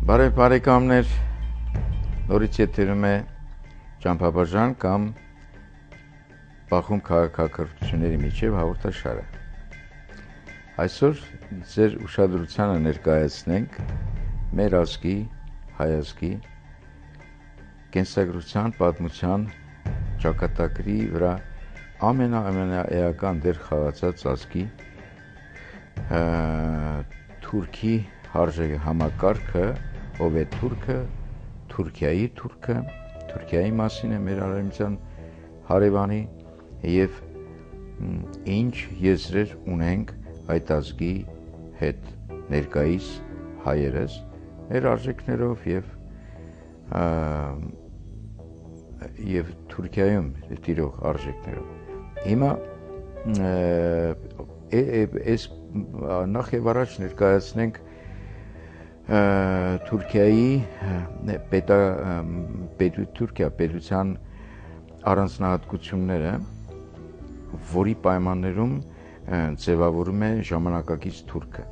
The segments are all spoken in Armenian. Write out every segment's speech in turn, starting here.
Բարև բարեկամներ, նորից եթերում է ճամփաբաժան կամ բախում քաղաքակրթությունների միջև հաղորդաշարը։ Այսօր ձեր ուշադրությանը ներկայացնենք մեր ազգի, հայ ազգի կենսագրության պատմության ճակատագրի վրա ամենաէական դեր խաղացած ազգի Թուրքի համակարգը, ով է թուրքը, Թուրքիայի մասին է մեր արևմտյան հարևանի եւ ինչ եզրեր ունենք այդ ազգի հետ ներկայիս հայերս մեր արժեքներով եւ Թուրքիայում տիրող արժեքներով։ Հիմա նախ եւ առաջ ներկայացնենք Թուրքիայի պետության առանձնահատկությունները, որի պայմաններում ձևավորում է ժամանակակից թուրքը։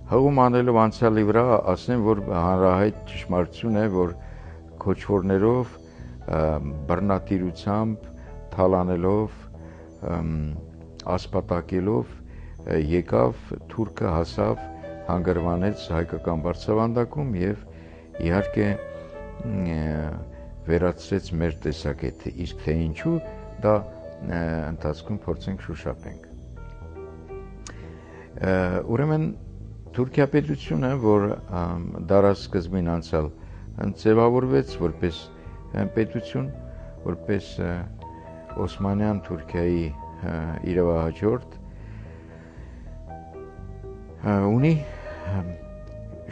Հղում անելով անցյալի վրա ասեմ, որ հանրահայտ ճշմարտություն է, որ քոչվորներով, բռնատիրությամբ, թալանելով, ասպատակելով եկավ թուրքը, հասավ, հանգրվանեց հայկական բարձրավանդակում եւ իհարկե վերացրեց մեր տեսակետը, իսկ թե ինչու դա ընթացքում փորձենք շոշափենք։ Ուրեմն Թուրքիա պետությունը, որ դարասկզբին անցյալ ձևավորվեց որպես պետություն, որպես Օսմանյան Թուրքիայի իրավահաջորդ, ունի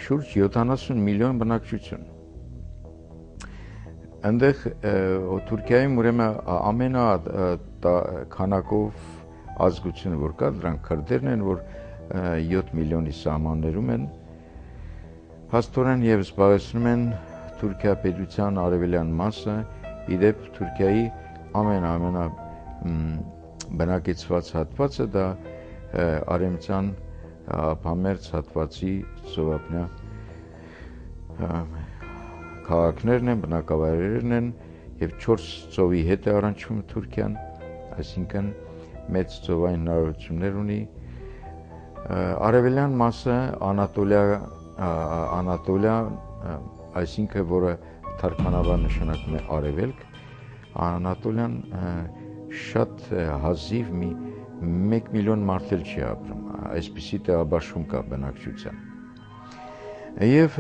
շուրջ 70 միլիոն բնակչություն։ Այնտեղ Թուրքիայում ուրեմն ամենաքանակով ազգությունը որ կա, դրանք քրդերն են, որ 7 միլիոնի սահմաններում են, փաստորեն եւ զբաղեցնում են Թուրքիա պետության արևելյան մասը, իդեպ Թուրքիայի ամենա բնակեցված հատվածը դա արևմտյան ափամերձ հատվածի ծովափնյա քաղաքներն են, բնակավայրերն են եւ 4 ծովի հետ է առնչվում Թուրքիան, այսինքն մեծ ծովային հնարավորություններ ունի։ Արևելյան մասը Անատոլիա, այսինքն որը թարգմանաբար նշանակում է արևելք, Անատոլիան շատ հազիվ 1 միլիոն մարդ էլ չի ապրում, այսպիսի տեղաբաշխում կա բնակչության։ Եվ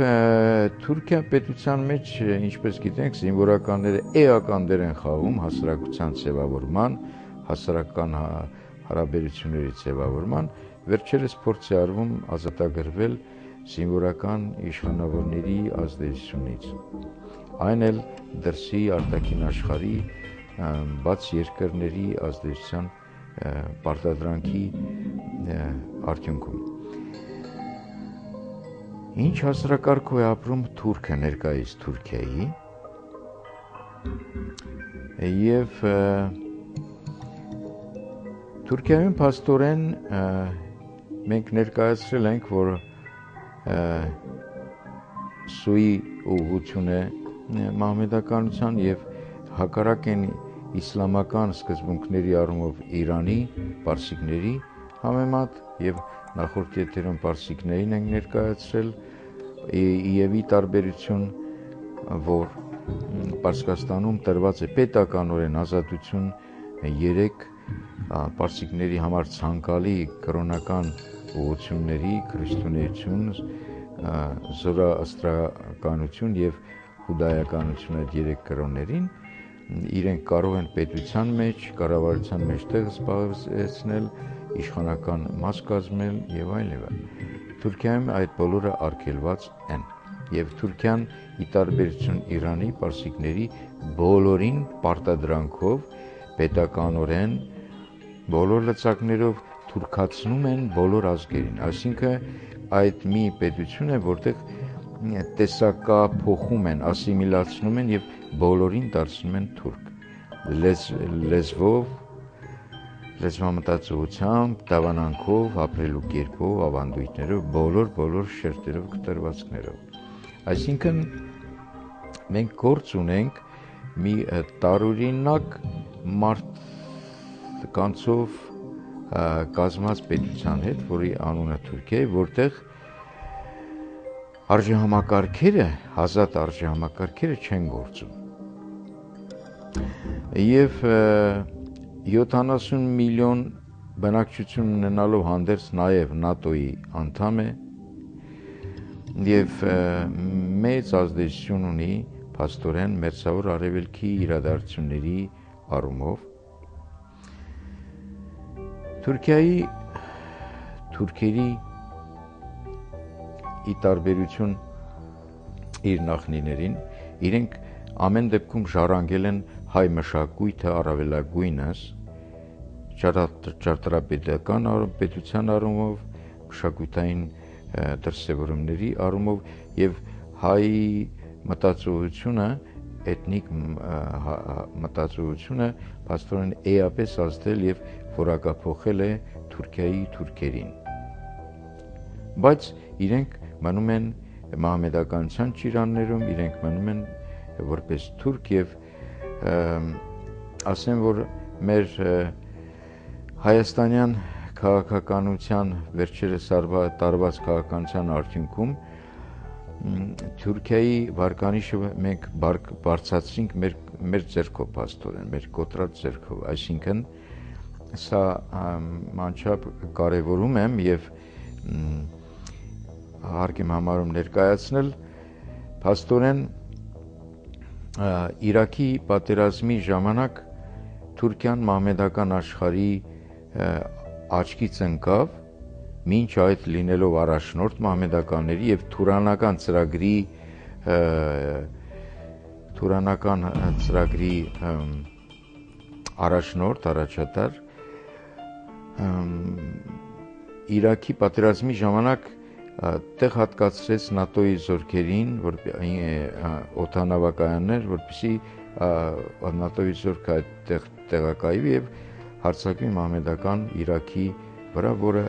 Թուրքիա պետության մեջ, ինչպես գիտենք, զինվորականները էական դեր են խաղում հասարակության ձևավորման, հասարակական հարաբերությունների ձևավորման, վերջերս փորձ է արվում ազատագրվել զինվորական իշխանավորների ազդեցությունից։ Այն էլ դրսի արտաքին աշխարհի բաց երկրների ազդեցության պարտադրանքի արդյունքում։ Ինչ հասարակարգով է ապրում թուրքը ներկայիս Թուրքիայի եւ Թուրքիայում փաստորեն մենք ներկայացրել ենք, որ սուի ուղղություն է մահմեդականության եւ հակառակ են իսլամական սկզբունքների առումով Իրանի պարսիկների համեմատ եւ նախորդ եթերում պարսիկներին ենք ներկայացրել եւ ի տարբերություն որ Պարսկաստանում տրված է պետականորեն ազատություն 3 պարսիկների համար ցանկալի կրոնական ուղղությունների քրիստոնեություն, զորոաստրականություն եւ հուդայականություն այդ 3 կրոններին իրենք կարող են պետության մեջ, կառավարության մեջ տեղ զբաղեցնել, իշխանական մաս կազմել եւ այլն։ Թուրքիայում այդ բոլորը արգելված են եւ Թուրքիան ի տարբերություն Իրանի պարսիկների բոլորին պարտադրանքով պետականորեն բոլոր լծակներով թուրքացնում են բոլոր ազգերին, այսինքն այդ մի պետություն է, որտեղ տեսակափոխում են, ասիմիլացնում են եւ բոլորին դարձնում են թուրք, լեզվով, լեզվամտածողությամբ, դավանանքով, ապրելու կերպով, ավանդույթներով, բոլոր շերտերով, կտրվածքներով։ Այսինքն մենք գործ ունենք մի տարօրինակ մարդկանցով կազմած պետության հետ, որի անունը Թուրքիա է, որտեղ արժեհամակարգերը, ազատ արժեհամակարգերը չեն գործում։ Եվ 70 միլիոն բնակչություն ունենալով հանդերձ նաև ՆԱՏՕ-ի անդամ է եւ մեծ ազդեցություն ունի փաստորեն մերձավոր արևելքի իրադարձությունների առումով։ Թուրքերի ի տարբերություն իր նախնիներին, իրենք ամեն դեպքում ժառանգել են հայ մշակույթը առավելագույնս ճարտարապետական պետության առումով, մշակութային դրսևորումների առումով եւ հայ մտածողությունը, էթնիկ մտածողությունը փաստորեն էապես ազդել եւ որակափոխել է Թուրքիայի թուրքերին։ Բայց իրենք մնում են մահմեդականության ճիրաններում, իրենք մնում են որպես թուրք եւ ասեմ, որ մեր հայաստանյան քաղաքականության վերջերս տարված քաղաքականության արդյունքում Թուրքիայի վարկանիշը մենք բարձրացրինք մեր ձեռքով փաստորեն, մեր կոտրած ձեռքով, այսինքն սա անչափ կարևորում եմ եւ հարկ եմ համարում ներկայացնել փաստորեն Իրաքի պատերազմի ժամանակ Թուրքիան մահմեդական աշխարհի աչքից ընկավ, մինչ այդ լինելով առաջնորդ մահմեդականների եւ Թուրանական ծրագրի առաջատար Իրաքի պատերազմի ժամանակ տեղ հատկացրեց ՆԱՏՕ-ի զորքերին, օդանավակայաններ, որպեսզի ՆԱՏՕ-ի զորքը այդտեղ տեղակայվի եւ հարձակվի մահմեդական Իրաքի վրա, որը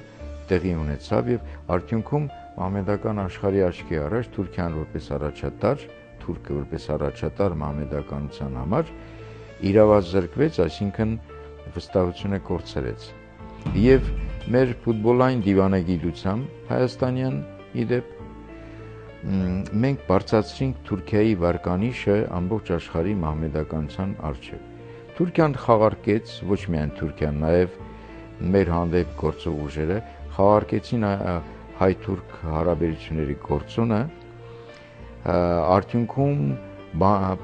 տեղի ունեցավ եւ արդյունքում մահմեդական աշխարհի աչքի առաջ Թուրքիան որպես առաջատար, Թուրքը որպես առաջատար մահմեդականության համար իրավազրկվեց, այսինքն վստահությունը կորցրեց։ Եվ մեր ֆուտբոլային դիվանագիտությամբ հայաստանյան իդեպ մենք բարձրացրինք Թուրքիայի վարկանիշը ամբողջ աշխարհի մահմեդականության առջև։ Թուրքիան խաղարկեց, ոչ միայն Թուրքիան, նաև մեր հանդեպ գործող ուժերը խաղարկեցին հայ-թուրք հարաբերությունների գործոնը, արդյունքում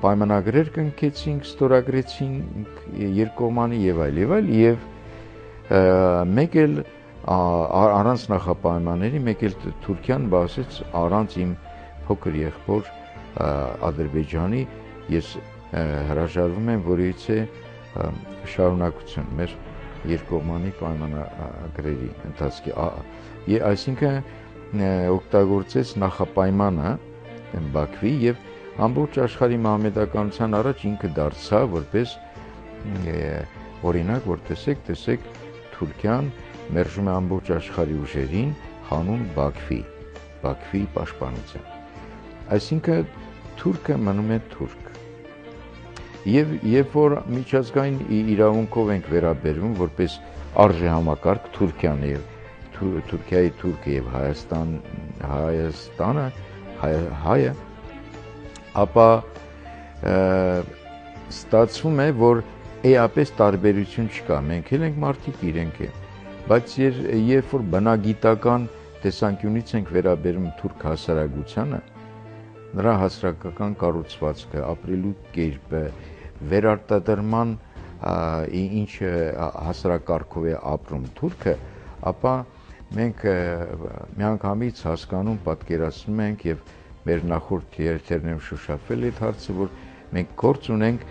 պայմանագրեր կնքեցինք, ստորագրեցինք երկկողմանի եւ այլ, եւ մեկ էլ առանց նախապայմանների, մեկ էլ Թուրքիան բացեց առանց իմ փոքր եղբոր Ադրբեջանի, ես հրաժարվում եմ, որից է շարունակություն մեր երկկողմանի պայմանագրերի ընթացքի, այսինքն օգտագործեց նախապայմանը Բաքվի եւ ամբողջ աշխարհի մահմեդականության առաջ ինքը դարձավ որպես օրինակ, որ տեսեք Թուրքիան մերժում է ամբողջ աշխարհի ուժերին հանուն Բաքվի պաշտպանության։ Այսինքն թուրքը մնում է թուրք։ Եվ երբ որ միջազգային իրավունքով ենք վերաբերվում որպես արժեհամակարգ Թուրքիան եւ Թուրքիայի թուրքը եւ Հայաստանը հայը, ապա ստացվում է, որ էապես տարբերություն չկա, մենք էլ ենք մարդիկ, իրենք են, բայց երբ որ բնագիտական տեսանկյունից ենք վերաբերում թուրք հասարակությանը, նրա հասարակական կառուցվածքը, ապրելու կերպը, վերարտադրման ինչ հասարակարգով է ապրում թուրքը, ապա մենք միանգամից հասկանում, պատկերացնում ենք եւ մեր նախորդ երթերներում շոշափել այդ հարցը, որ մենք գործ ունենք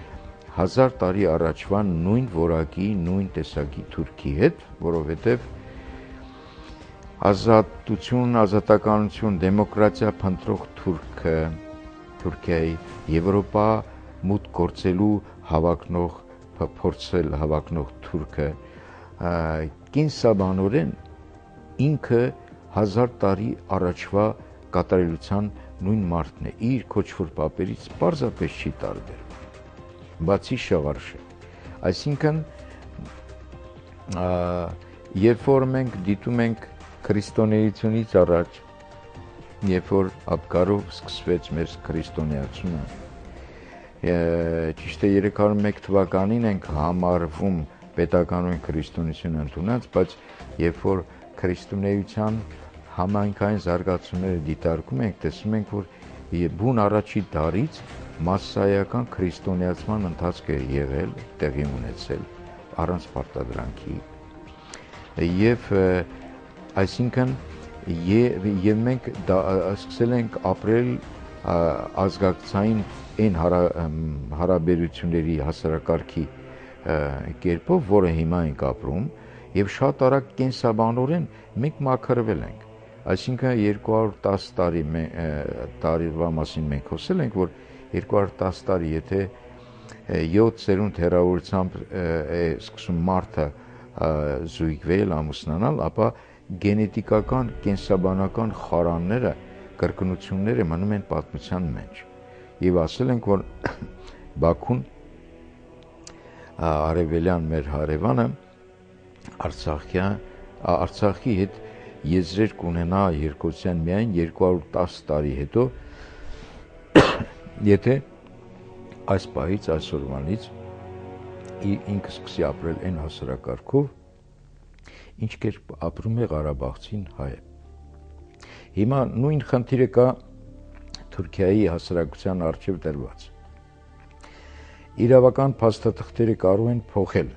1000 տարի առաջվա նույն որակի, նույն տեսակի թուրքի հետ, որովհետեւ ազատություն, ազատականություն, դեմոկրատիա փնտրող թուրքը, Թուրքիայի Եվրոպա մուտք գործելու փորձել հավակնող թուրքը կենսաբանորեն ինքը 1000 տարի առաջվա կատարելության նույն մարդն է, իր քոչվոր պապերից պարզապես չի տարբերվում, բացի շղարշը։ Այսինքն, երբ որ մենք դիտում ենք քրիստոնեությունից առաջ, երբ որ Աբգարով սկսվեց մեր քրիստոնեությունը, ճիշտ է 301 թվականին ենք համարվում պետականորեն քրիստոնեություն ընդունած, բայց երբ որ քրիստոնեության համայնքային զարգացումները դիտարկում ենք, տեսնում ենք, որ բուն առաջի դարից մասսայական քրիստոնեացման ընթացք է եղել, տեղի ունեցել առանց պարտադրանքի, եւ այսինքն եւ մենք սկսել ենք ապրել ազգակցային այն հարաբերությունների հասարակարգի կերպով, որը հիմա ենք ապրում, եւ շատ արագ կենսաբանորեն մենք մաքրվել ենք։ Այսինքն 210 տարվա մասին մենք խոսել ենք, որ 210 տարի, եթե 7 սերունդ հեռավորությամբ է սկսում մարդը զույգվել, ամուսնանալ, ապա գենետիկական, կենսաբանական խարանները, կրկնությունները մնում են պատմության մեջ։ Եվ ասել ենք, որ Բաքուն, արևելյան մեր հարևանը, Արցախի հետ եզրեր կունենա երկուսյան միայն 210 տարի հետո, եթե այս պահից, այսօրվանից ինքը սկսի ապրել այն հասարակարգով, ինչ կերպ ապրում է Ղարաբաղցին հայը։ Հիմա նույն խնդիրը կա Թուրքիայի հասարակության առջև դրված։ Իրավական փաստաթղթերը կարող են փոխել,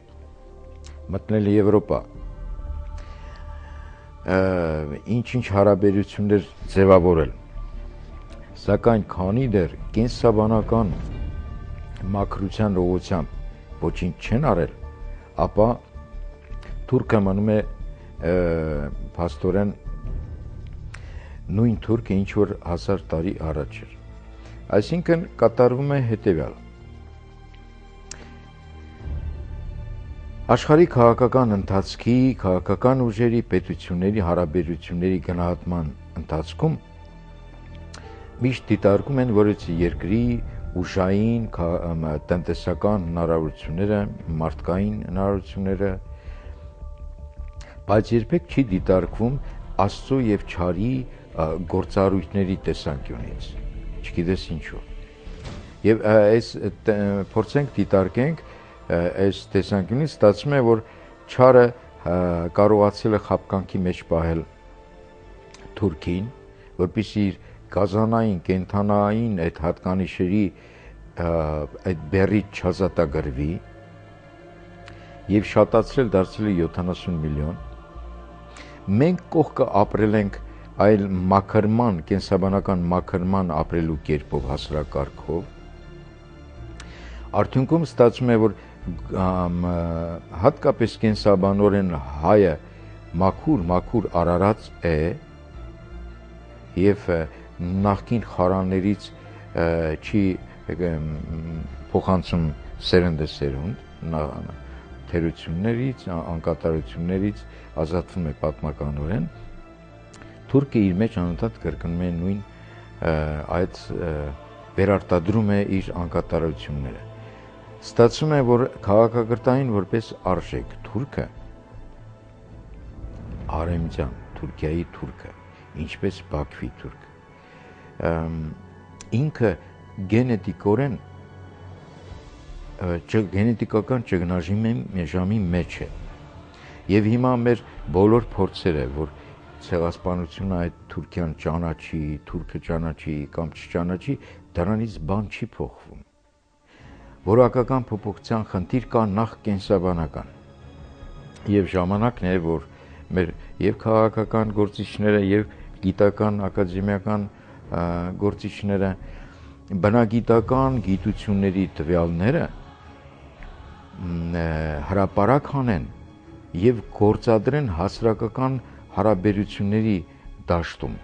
մտնել Եվրոպա, ինչ-ինչ հարաբերություններ ձևավորել, սակայն քանի դեռ կենսաբանական մաքրության ուղղությամբ ոչինչ չեն արել, ապա թուրքը մնում է փաստորեն նույն թուրքը, ինչ որ 1000 տարի առաջ էր։ Այսինքն կատարվում է հետևյալը. Աշխարհի քաղաքական ընթացքի, քաղաքական ուժերի, պետությունների հարաբերությունների գնահատման ընթացքում միշտ դիտարկում են, որ երկրի ուժային, տնտեսական հնարավորությունները, մարդկային հնարավորությունները, բայց երբեք չի դիտարկվում Աստծո եւ չարի գործառույթների տեսանկյունից, չգիտես ինչու։ Եվ այս փորձենք դիտարկենք այս տեսանկյունից, ստացվում է, որ չարը կարողացել է խաբկանքի մեջ պահել Թուրքին, որպեսզի իր գազանային, կենդանային այդ հատկանիշերի այդ բեռից չազատագրվի եւ շատացրել, դարձրել 70 միլիոն։ Մենք կողքը ապրել ենք այլ մաքրման, կենսաբանական մաքրման ապրելու կերպով, հասարակարգով։ Արդյունքում ստացվում է, որ հատկապես կենսաբանորեն հայը մաքուր արարած է եւ նախկին խարաններից չի փոխանցում սերնդը սերունդ, թերություններից, անկատարություններից ազատվում է պատմականորեն, թուրքը իր մեջ անընդհատ կրկնում է նույն այդ վերարտադրում է իր անկատարությունները։ Ստացվում է, որ քաղաքակրթային որպես արժեք թուրքը, արեմցյան Թուրքիայի թուրքը, ինչպես Բաքվի թուրքը, ինքը գենետիկորեն գենետիկական ճգնաժամի մեջ է։ Եվ հիմա մեր բոլոր փորձերը, որ ցեղասպանությունը այդ Թուրքիան ճանաչի, թուրքը ճանաչի կամ չճանաչի, դրանից բան չի փոխվում։ Որակական փոփոխության խնդիր կա նախ կենսաբանական։ Եվ ժամանակն է, որ մեր եւ քաղաքական գործիչները եւ գիտական, ակադեմիական գործիչները բնագիտական գիտությունների տվյալները հրապարակ հանեն եւ գործադրեն հասարակական հարաբերությունների դաշտում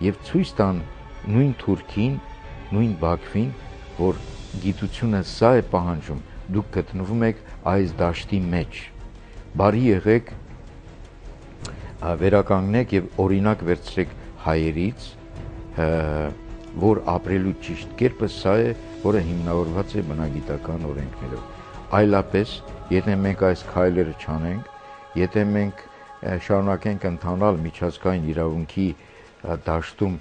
եւ ցույց տան նույն Թուրքին, նույն Բաքվին, որ գիտությունը սա է պահանջում, դուք գտնվում եք այս դաշտի մեջ, բարի եղեք, վերականգնեք եւ օրինակ վերցրեք հայերից, որ ապրելու ճիշտ կերպը սա է, որը հիմնավորված է բնագիտական օրենքներով։ Այլապես, եթե մենք այս քայլերը չանենք, եթե մենք շարունակենք ընթանալ միջազգային իրավունքի դաշտում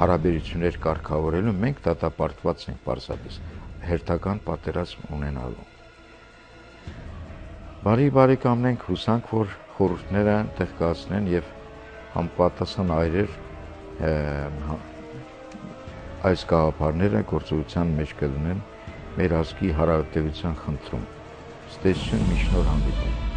հարաբերություններ կարգավորելու, մենք դատապարտված ենք պարզապես հերթական պատերազմ ունենալու։ Բարի բարեկամներ, հուսանք, որ խորհուրդները տեղ կհասնեն եւ համապատասխան այրեր այս գաղափարները գործողության մեջ կդնեն մեր ազգի հարաբերության խնդրում։ Ստեսություն, մի շնորհ հանդիպում։